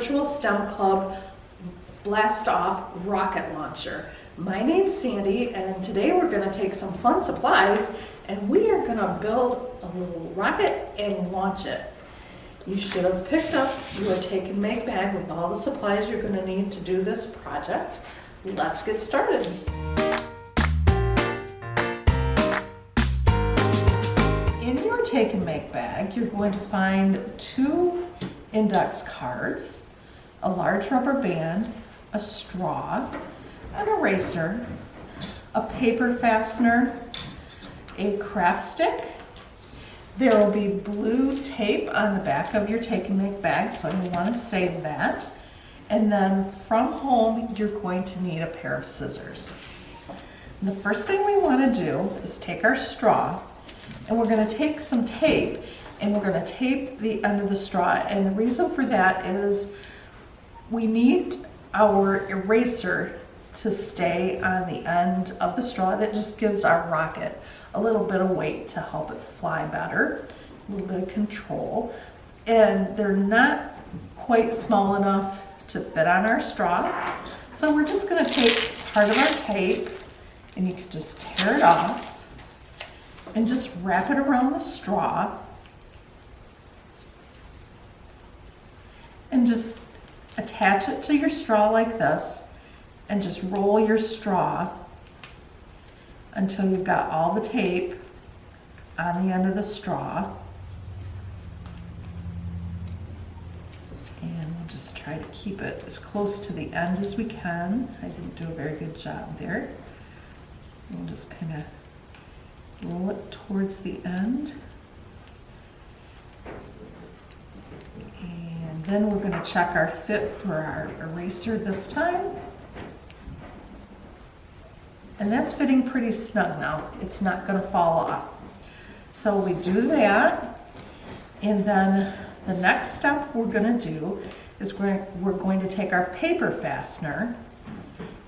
Virtual STEM Club Blast Off Rocket Launcher. My name's Sandy, and today we're going to take some fun supplies and we are going to build a little rocket and launch it. You should have picked up your Take and Make bag with all the supplies you're going to need to do this project. Let's get started. In your Take and Make bag, you're going to find 2 index cards, a large rubber band, a straw, an eraser, a paper fastener, a craft stick. There will be blue tape on the back of your Take and Make bag, so you want to save that. And then from home, you're going to need a pair of scissors. And the first thing we want to do is take our straw, and we're going to take some tape, and we're going to tape the end of the straw. And the reason for that is we need our eraser to stay on the end of the straw. That just gives our rocket a little bit of weight to help it fly better, a little bit of control. And they're not quite small enough to fit on our straw. So we're just going to take part of our tape, and you can just tear it off and just wrap it around the straw and just attach it to your straw like this, and just roll your straw until you've got all the tape on the end of the straw. And we'll just try to keep it as close to the end as we can. I didn't do a very good job there. We'll just kind of roll it towards the end. And then we're going to check our fit for our eraser this time. And that's fitting pretty snug now. It's not going to fall off. So we do that, and then the next step we're going to do is we're going to take our paper fastener,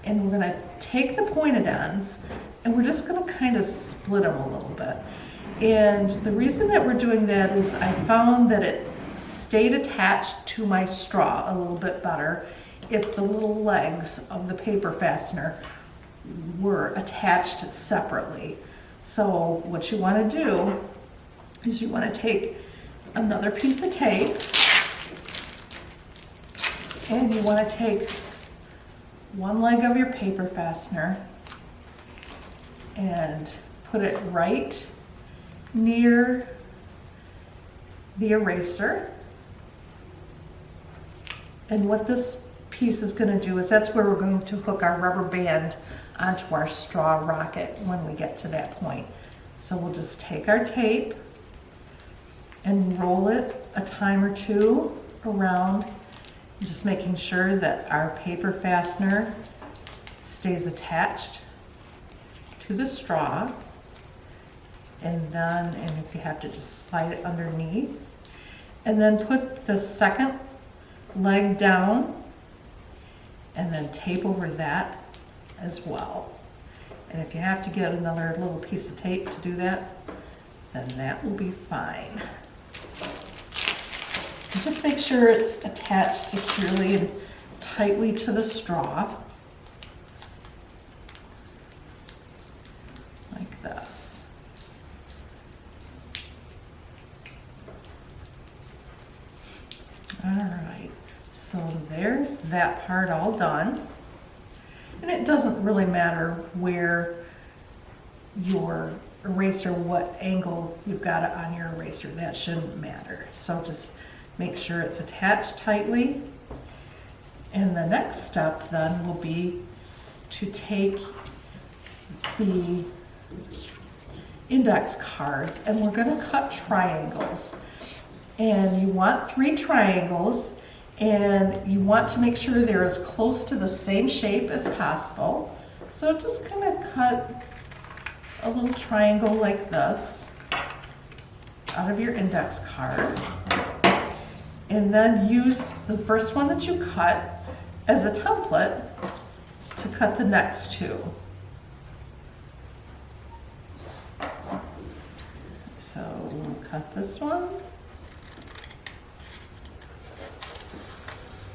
and we're going to take the pointed ends, and we're just going to kind of split them a little bit. And the reason that we're doing that is I found that it stayed attached to my straw a little bit better if the little legs of the paper fastener were attached separately. So what you want to do is you want to take another piece of tape, and you want to take one leg of your paper fastener and put it right near the eraser. And what this piece is going to do is that's where we're going to hook our rubber band onto our straw rocket when we get to that point. So we'll just take our tape and roll it a time or two around, just making sure that our paper fastener stays attached to the straw. And then, and if you have to, just slide it underneath. And then put the second leg down and then tape over that as well. And if you have to get another little piece of tape to do that, then that will be fine. And just make sure it's attached securely and tightly to the straw, like this. All right, so there's that part all done. And it doesn't really matter where your eraser, what angle you've got it on your eraser, that shouldn't matter. So just make sure it's attached tightly. And the next step then will be to take the index cards, and we're going to cut triangles. And you want 3 triangles, and you want to make sure they're as close to the same shape as possible. So just kind of cut a little triangle like this out of your index card, and then use the first one that you cut as a template to cut the next 2. So we'll cut this one.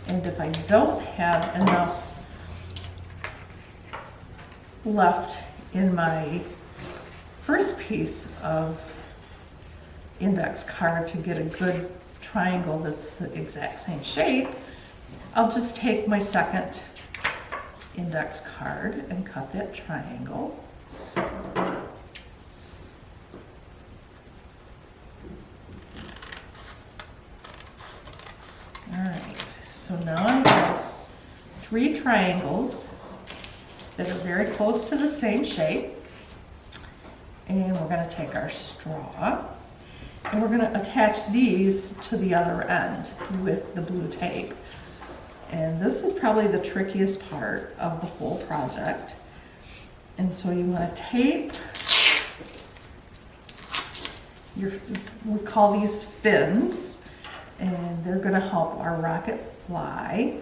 And if I don't have enough left in my first piece of index card to get a good triangle that's the exact same shape, I'll just take my second index card and cut that triangle. Alright, so now I have 3 triangles that are very close to the same shape. And we're going to take our straw and we're going to attach these to the other end with the blue tape. And this is probably the trickiest part of the whole project. And so you want to tape we call these fins, and they're going to help our rocket fly.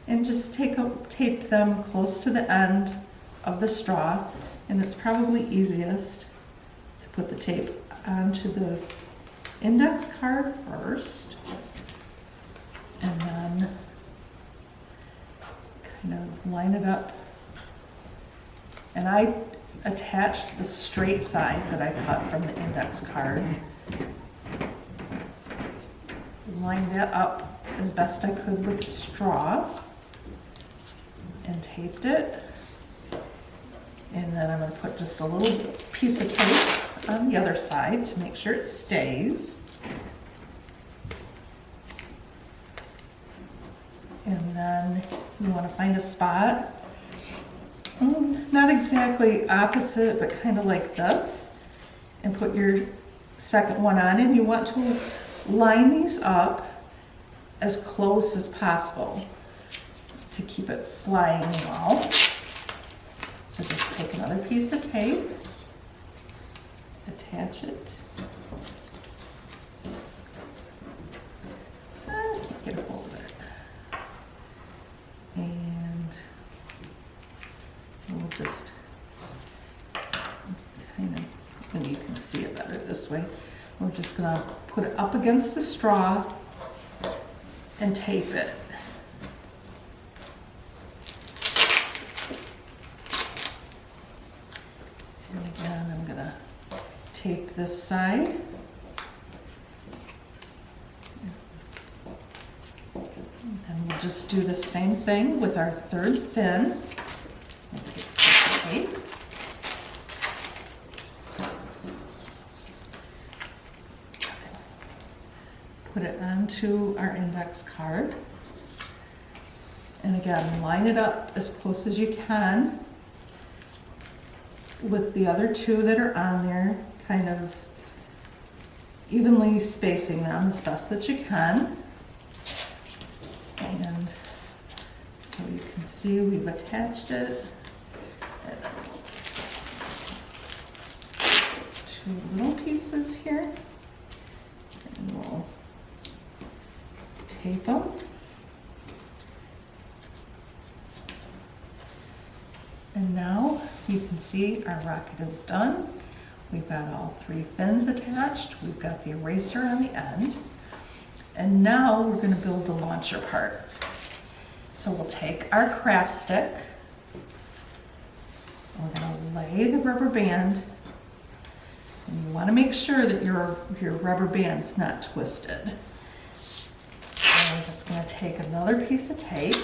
And just tape them close to the end of the straw, and it's probably easiest to put the tape onto the index card first, and then kind of line it up. And I attached the straight side that I cut from the index card. Line that up as best I could with straw and taped it. And then I'm going to put just a little piece of tape on the other side to make sure it stays. And then you want to find a spot, not exactly opposite, but kind of like this, and put your second one on. And you want to line these up as close as possible to keep it flying well. So just take another piece of tape, attach it, get a hold of it, and we'll just kind of, and you can see it better this way, we're just going to put it up against the straw and tape it. And again, I'm going to tape this side. And we'll just do the same thing with our third fin. Let's get the tape. Put it onto our index card. And again, line it up as close as you can with the other 2 that are on there, kind of evenly spacing them as best that you can. And so you can see we've attached it. And then we'll just 2 little pieces here, and we'll tape them. And now you can see our rocket is done. We've got all 3 fins attached. We've got the eraser on the end. And now we're going to build the launcher part. So we'll take our craft stick. We're going to lay the rubber band. And you want to make sure that your rubber band's not twisted. And we're just going to take another piece of tape.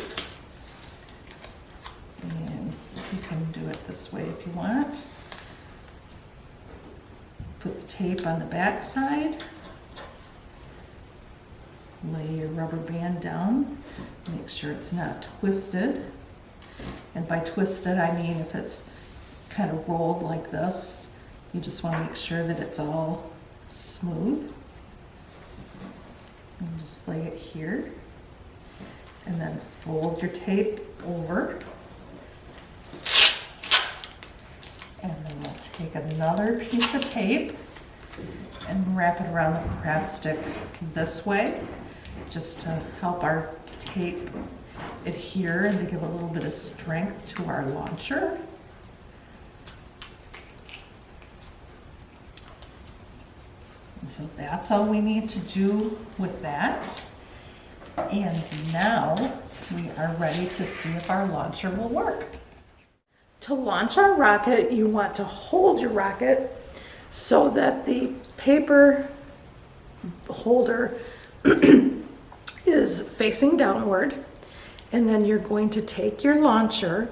And you can do it this way if you want. Put the tape on the back side. Lay your rubber band down. Make sure it's not twisted. And by twisted, I mean if it's kind of rolled like this, you just want to make sure that it's all smooth. And just lay it here. And then fold your tape over. And then we'll take another piece of tape and wrap it around the craft stick this way, just to help our tape adhere and to give a little bit of strength to our launcher. And so that's all we need to do with that. And now we are ready to see if our launcher will work. To launch our rocket, you want to hold your rocket so that the paper holder is facing downward. And then you're going to take your launcher,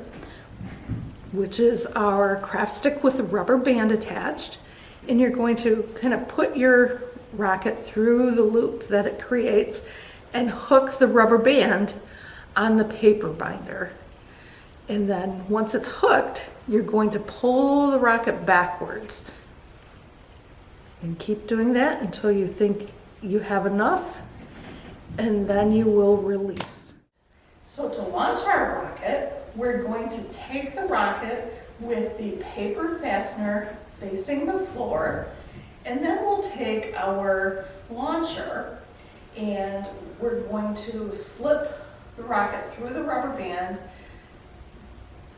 which is our craft stick with a rubber band attached, and you're going to kind of put your rocket through the loop that it creates and hook the rubber band on the paper binder. And then once it's hooked, you're going to pull the rocket backwards. And keep doing that until you think you have enough, and then you will release. So to launch our rocket, we're going to take the rocket with the paper fastener facing the floor, and then we'll take our launcher and we're going to slip the rocket through the rubber band,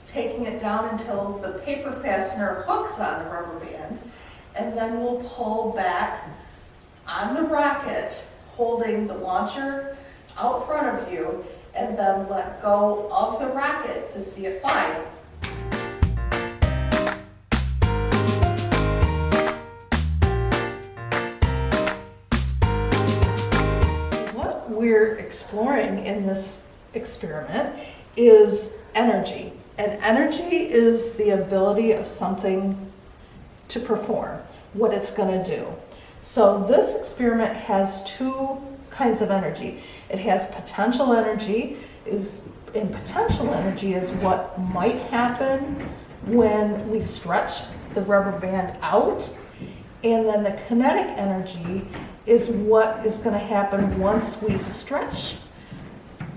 taking it down until the paper fastener hooks on the rubber band, and then we'll pull back on the rocket, holding the launcher out front of you, and then let go of the rocket to see it fly. What we're exploring in this experiment is energy. And energy is the ability of something to perform, what it's going to do. So this experiment has two kinds of energy. It has potential energy, and potential energy is what might happen when we stretch the rubber band out. And then the kinetic energy is what is going to happen once we stretch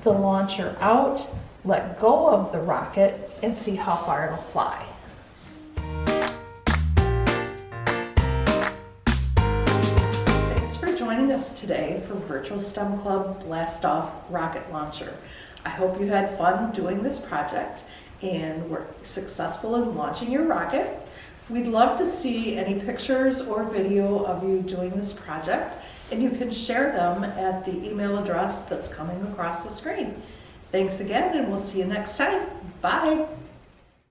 the launcher out, let go of the rocket, and see how far it'll fly. Thanks for joining us today for Virtual STEM Club Blast Off Rocket Launcher. I hope you had fun doing this project and were successful in launching your rocket. We'd love to see any pictures or video of you doing this project, and you can share them at the email address that's coming across the screen. Thanks again, and we'll see you next time. Bye.